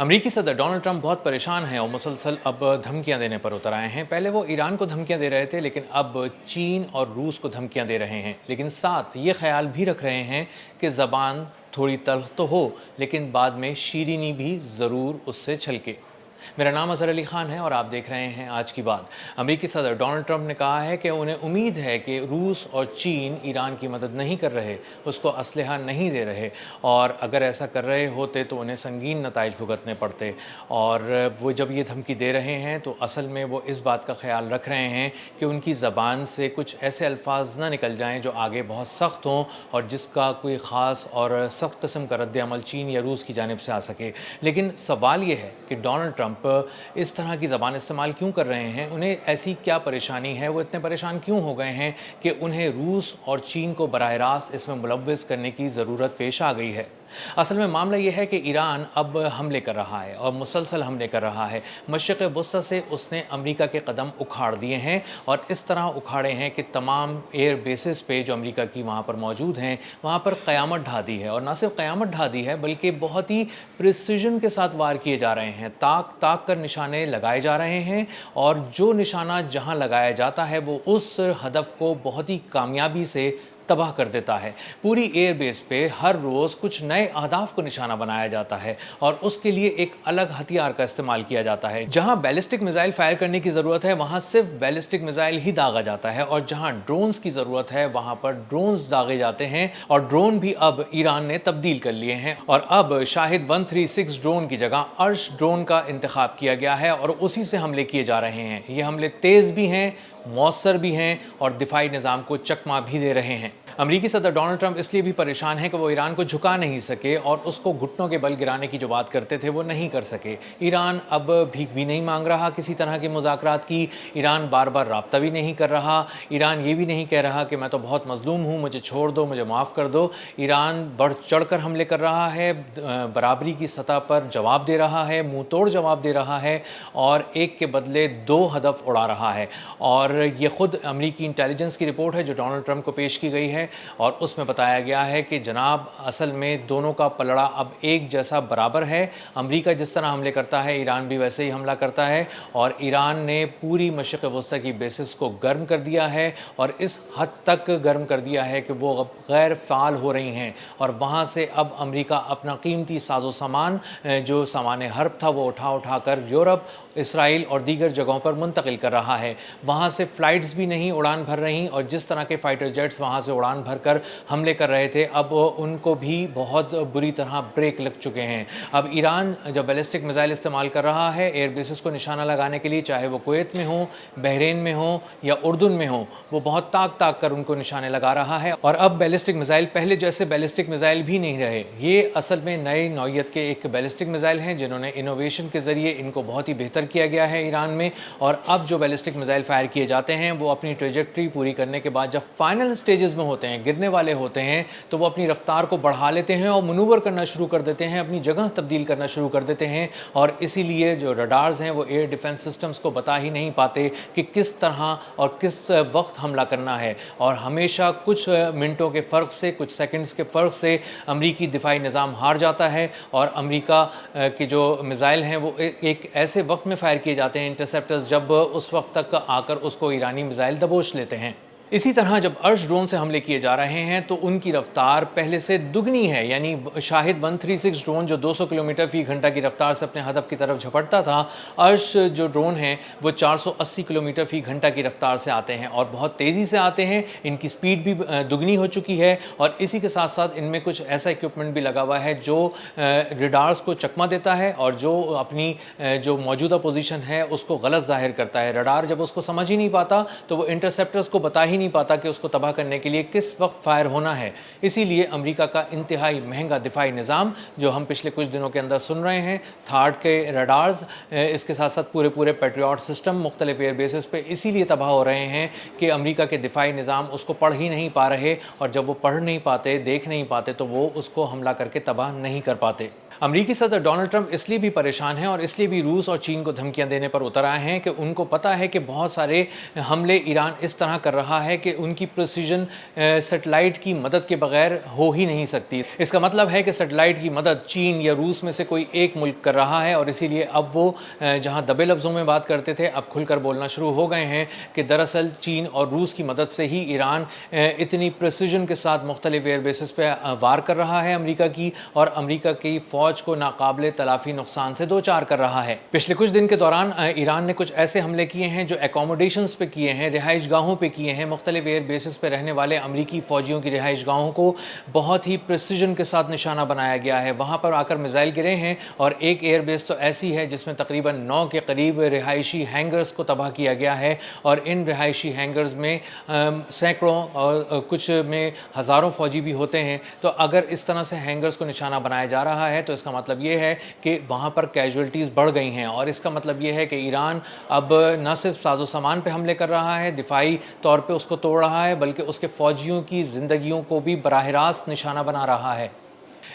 अमेरिकी सदर Donald Trump बहुत परेशान हैं और मुसलसल अब धमकियां देने पर उतर आए हैं। पहले वो ईरान को धमकियां दे रहे थे, लेकिन अब चीन और रूस को धमकियां दे रहे हैं। लेकिन साथ ये ख्याल भी रख रहे हैं कि ज़बान थोड़ी तल्ख तो हो, लेकिन बाद में शीरीनी भी ज़रूर उससे छलके। मेरा नाम अज़हर अली ख़ान है और आप देख रहे हैं आज की बात। अमेरिकी सदर डोनाल्ड ट्रंप ने कहा है कि उन्हें उम्मीद है कि रूस और चीन ईरान की मदद नहीं कर रहे, उसको असलहा नहीं दे रहे, और अगर ऐसा कर रहे होते तो उन्हें संगीन नताइज भुगतने पड़ते। और वो जब ये धमकी दे रहे हैं तो असल में वो इस बात का ख्याल रख रहे हैं कि उनकी ज़बान से कुछ ऐसे अल्फाज ना निकल जाएँ जो आगे बहुत सख्त हों और जिसका कोई ख़ास और सख्त किस्म का रद्द अमल चीन या रूस की जानिब से आ सके। लेकिन सवाल ये है कि डोनाल्ड ट्रंप इस तरह की ज़बान इस्तेमाल क्यों कर रहे हैं, उन्हें ऐसी क्या परेशानी है, वो इतने परेशान क्यों हो गए हैं कि उन्हें रूस और चीन को बराह रास्त इसमें मुलव्वस करने की ज़रूरत पेश आ गई है। असल में मामला ये है कि ईरान अब हमले कर रहा है और मुसलसल हमले कर रहा है। मशरिक़ वस्ता से उसने अमेरिका के कदम उखाड़ दिए हैं और इस तरह उखाड़े हैं कि तमाम एयर बेसिस पे जो अमेरिका की वहाँ पर मौजूद हैं, वहाँ पर क़यामत ढा दी है। और न सिर्फ क़यामत ढा दी है, बल्कि बहुत ही प्रिसिजन के साथ वार किए जा रहे हैं। ताक ताक कर निशाने लगाए जा रहे हैं और जो निशाना जहाँ लगाया जाता है वो उस हदफ को बहुत ही कामयाबी से तबाह कर देता है। पूरी एयर बेस पे हर रोज़ कुछ नए अहदाफ को निशाना बनाया जाता है और उसके लिए एक अलग हथियार का इस्तेमाल किया जाता है। जहां बैलिस्टिक मिसाइल फायर करने की ज़रूरत है, वहां सिर्फ बैलिस्टिक मिसाइल ही दागा जाता है, और जहां ड्रोन्स की ज़रूरत है वहां पर ड्रोन्स दागे जाते हैं। और ड्रोन भी अब ईरान ने तब्दील कर लिए हैं और अब शाहिद 136 ड्रोन की जगह अर्श ड्रोन का इंतखाब किया गया है और उसी से हमले किए जा रहे हैं। ये हमले तेज़ भी हैं, मौसर भी हैं और दिफाई निज़ाम को चकमा भी दे रहे हैं। अमेरिकी सदर डोनाल्ड ट्रंप इसलिए भी परेशान हैं कि वो ईरान को झुका नहीं सके और उसको घुटनों के बल गिराने की जो बात करते थे वो नहीं कर सके। ईरान अब भीख भी नहीं मांग रहा किसी तरह के मुज़ाकरात की। ईरान बार बार राब्ता भी नहीं कर रहा। ईरान ये भी नहीं कह रहा कि मैं तो बहुत मज़लूम हूँ, मुझे छोड़ दो, मुझे माफ़ कर दो। ईरान बढ़ चढ़ कर हमले कर रहा है, बराबरी की सतह पर जवाब दे रहा है, मुँह तोड़ जवाब दे रहा है और एक के बदले दो हदफ उड़ा रहा है। और ये ख़ुद अमेरिकी इंटेलिजेंस की रिपोर्ट है जो डोनाल्ड ट्रंप को पेश की गई है और उसमें बताया गया है कि जनाब असल में दोनों का पलड़ा अब एक जैसा बराबर है। अमेरिका जिस तरह हमले करता है, ईरान भी वैसे ही हमला करता है और ईरान ने पूरी मशरिक़ वस्ता की बेसिस को गर्म कर दिया है और इस हद तक गर्म कर दिया है कि वो अब गैर फ़ाल हो रही हैं और वहाँ से अब अमेरिका अपना कीमती साजो सामान जो सामान हर्ब था वो उठा कर यूरोप, इसराइल और दीगर जगहों पर मुंतकिल कर रहा है। वहाँ से फ़्लाइट्स भी नहीं उड़ान भर रही और जिस तरह के फ़ाइटर जेट्स वहाँ से उड़ान भर कर हमले कर रहे थे, अब उनको भी बहुत बुरी तरह ब्रेक लग चुके हैं। अब ईरान जब बैलिस्टिक मिसाइल इस्तेमाल कर रहा है एयर बेसिस को निशाना लगाने के लिए, चाहे वो कुवैत में हो, बहरीन में हो या उर्दून में हो, वो बहुत ताक कर उनको निशाने लगा रहा है। और अब बैलिस्टिक मिसाइल पहले जैसे बैलिस्टिक मिसाइल भी नहीं रहे। ये असल में नई नौइयत के एक बैलिस्टिक मिसाइल हैं जिन्होंने इनोवेशन के ज़रिए इनको बहुत ही बेहतर किया गया है ईरान में। और अब जो बैलिस्टिक मिसाइल फायर किए जाते हैं वो अपनी ट्रेजेक्ट्री पूरी करने के बाद जब फाइनल स्टेजेस में होते हैं, गिरने वाले होते हैं, तो वो अपनी रफ्तार को बढ़ा लेते हैं और मनूवर करना शुरू कर देते हैं, अपनी जगह तब्दील करना शुरू कर देते हैं। और इसीलिए जो रडार्स हैं वो एयर डिफेंस सिस्टम्स को बता ही नहीं पाते कि किस तरह और किस वक्त हमला करना है। और हमेशा कुछ मिनटों के फ़र्क से, कुछ सेकंड्स के फ़र्क से अमरीकी दिफाई निज़ाम हार जाता है और अमरीका के जो मिसाइल हैं वो एक ऐसे वक्त में फायर किए जाते हैं, इंटरसेप्टर्स, जब उस वक्त तक आकर उसको ईरानी मिसाइल दबोच लेते हैं। इसी तरह जब अर्श ड्रोन से हमले किए जा रहे हैं तो उनकी रफ्तार पहले से दुगनी है। यानी शाहिद 136 ड्रोन जो 200 किलोमीटर फ़ी घंटा की रफ्तार से अपने हदफ की तरफ झपटता था, अर्श जो ड्रोन हैं वो 480 किलोमीटर फ़ी घंटा की रफ्तार से आते हैं और बहुत तेज़ी से आते हैं। इनकी स्पीड भी दुगनी हो चुकी है और इसी के साथ साथ इनमें कुछ ऐसा इक्विपमेंट भी लगा हुआ है जो रडार्स को चकमा देता है और जो अपनी जो मौजूदा पोजीशन है उसको गलत ज़ाहिर करता है। रडार जब उसको समझ ही नहीं पाता तो वो इंटरसेप्टर्स को बता ही नहीं पाता कि उसको तबाह करने के लिए किस वक्त फायर होना है। इसीलिए अमेरिका का इंतहाई महंगा दिफाई निज़ाम जो हम पिछले कुछ दिनों के अंदर सुन रहे हैं, थार्ड के रडार्स, इसके साथ साथ पूरे पेट्रियट सिस्टम मुख्तलिफ एयर बेसिस पे इसीलिए तबाह हो रहे हैं कि अमेरिका के दिफाई निज़ाम उसको पढ़ ही नहीं पा रहे और जब वो पढ़ नहीं पाते, देख नहीं पाते तो वो उसको हमला करके तबाह नहीं कर पाते। अमरीकी सदर डोनाल्ड ट्रंप इसलिए भी परेशान हैं और इसलिए भी रूस और चीन को धमकियां देने पर उतर आए हैं कि उनको पता है कि बहुत सारे हमले ईरान इस तरह कर रहा है कि उनकी प्रिसीजन सैटेलाइट की मदद के बगैर हो ही नहीं सकती। इसका मतलब है कि सैटेलाइट की मदद चीन या रूस में से कोई एक मुल्क कर रहा है, और इसीलिए अब वो जहां दबे लफ्ज़ों में बात करते थे अब खुलकर बोलना शुरू हो गए हैं कि दरअसल चीन और रूस की मदद से ही ईरान इतनी प्रिसीजन के साथ मुख्तलिफ एयर बेसिस पे वार कर रहा है अमरीका की, और अमरीका की फ़ौज को नाकाबिले तलाफी नुकसान से दो चार कर रहा है। पिछले कुछ दिन के दौरान ईरान ने कुछ ऐसे हमले किए हैं जो एकोमोडेशंस पे किए हैं, रिहाइश गाहों पे किए हैं, मुख्तलिफ एयर बेसिस पे रहने वाले अमरीकी फ़ौजियों की रिहाइश गाहों को बहुत ही प्रिसीजन के साथ निशाना बनाया गया है। वहाँ पर आकर मिसाइल गिरे हैं, और एक एयर बेस तो ऐसी है जिसमें तकरीबन 9 के करीब रिहायशी हैंगर्स को तबाह किया गया है, और इन रिहायशी हैंगर्स में सैकड़ों और कुछ में हज़ारों फ़ौजी भी होते हैं। तो अगर इस तरह से हैंगर्स को निशाना बनाया जा रहा है तो इसका मतलब ये है कि वहाँ पर कैजुअल्टीज़ बढ़ गई हैं, और इसका मतलब ये है कि ईरान अब न सिर्फ साजो सामान पे हमले कर रहा है, दिफाई तौर पे उसको तोड़ रहा है, बल्कि उसके फ़ौजियों की ज़िंदगियों को भी बराह रास्त निशाना बना रहा है।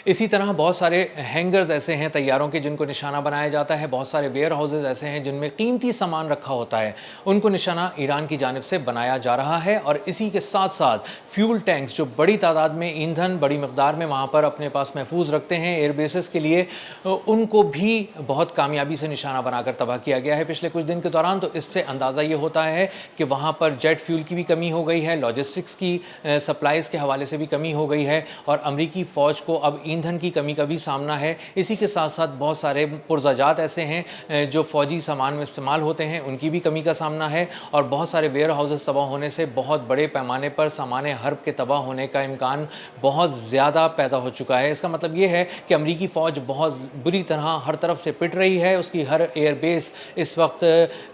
इसी तरह बहुत सारे हैंगर्स ऐसे हैं तैयारों के जिनको निशाना बनाया जाता है, बहुत सारे वेयर हाउसेज ऐसे हैं जिनमें कीमती सामान रखा होता है, उनको निशाना ईरान की जानिब से बनाया जा रहा है। और इसी के साथ साथ फ्यूल टैंक्स जो बड़ी तादाद में ईंधन बड़ी मकदार में वहाँ पर अपने पास महफूज रखते हैं एयर बेसिस के लिए, उनको भी बहुत कामयाबी से निशाना बनाकर तबाह किया गया है पिछले कुछ दिन के दौरान। तो इससे अंदाज़ा ये होता है कि वहाँ पर जेट फ्यूल की भी कमी हो गई है, लॉजिस्टिक्स की सप्लाईज़ के हवाले से भी कमी हो गई है, और अमरीकी फ़ौज को अब ईंधन की कमी का भी सामना है। इसी के साथ साथ बहुत सारे पुर्ज़ाजात ऐसे हैं जो फ़ौजी सामान में इस्तेमाल होते हैं, उनकी भी कमी का सामना है, और बहुत सारे वेयर हाउसेस तबाह होने से बहुत बड़े पैमाने पर सामान हर्ब के तबाह होने का इम्कान बहुत ज़्यादा पैदा हो चुका है। इसका मतलब ये है कि अमरीकी फ़ौज बहुत बुरी तरह हर तरफ से पिट रही है, उसकी हर एयर बेस इस वक्त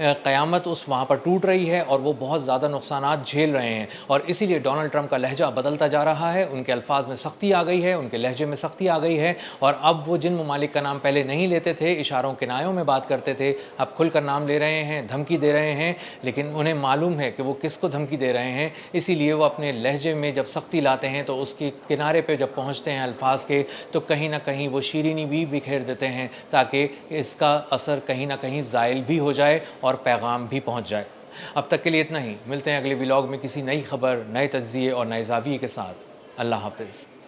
क़यामत उस वहाँ पर टूट रही है, और वो बहुत ज़्यादा नुकसानात झेल रहे हैं। और इसीलिए डोनाल्ड ट्रंप का लहजा बदलता जा रहा है, उनके अल्फाज में सख्ती आ गई है, उनके लहजे में सख्ती आ गई है, और अब वो जिन ममालिक का नाम पहले नहीं लेते थे, इशारों किनायों में बात करते थे, अब खुलकर नाम ले रहे हैं, धमकी दे रहे हैं। लेकिन उन्हें मालूम है कि वो किसको धमकी दे रहे हैं, इसीलिए वो अपने लहजे में जब सख्ती लाते हैं तो उसके किनारे पे जब पहुंचते हैं अल्फाज के, तो कहीं ना कहीं वो शीरीनी भी बिखेर देते हैं, ताकि इसका असर कहीं ना कहीं ज़ाइल भी हो जाए और पैगाम भी पहुंच जाए। अब तक के लिए इतना ही। मिलते हैं अगले व्लॉग में किसी नई खबर, नए तज्ज़िये और नए ज़ाविये के साथ। अल्लाह हाफ़िज़।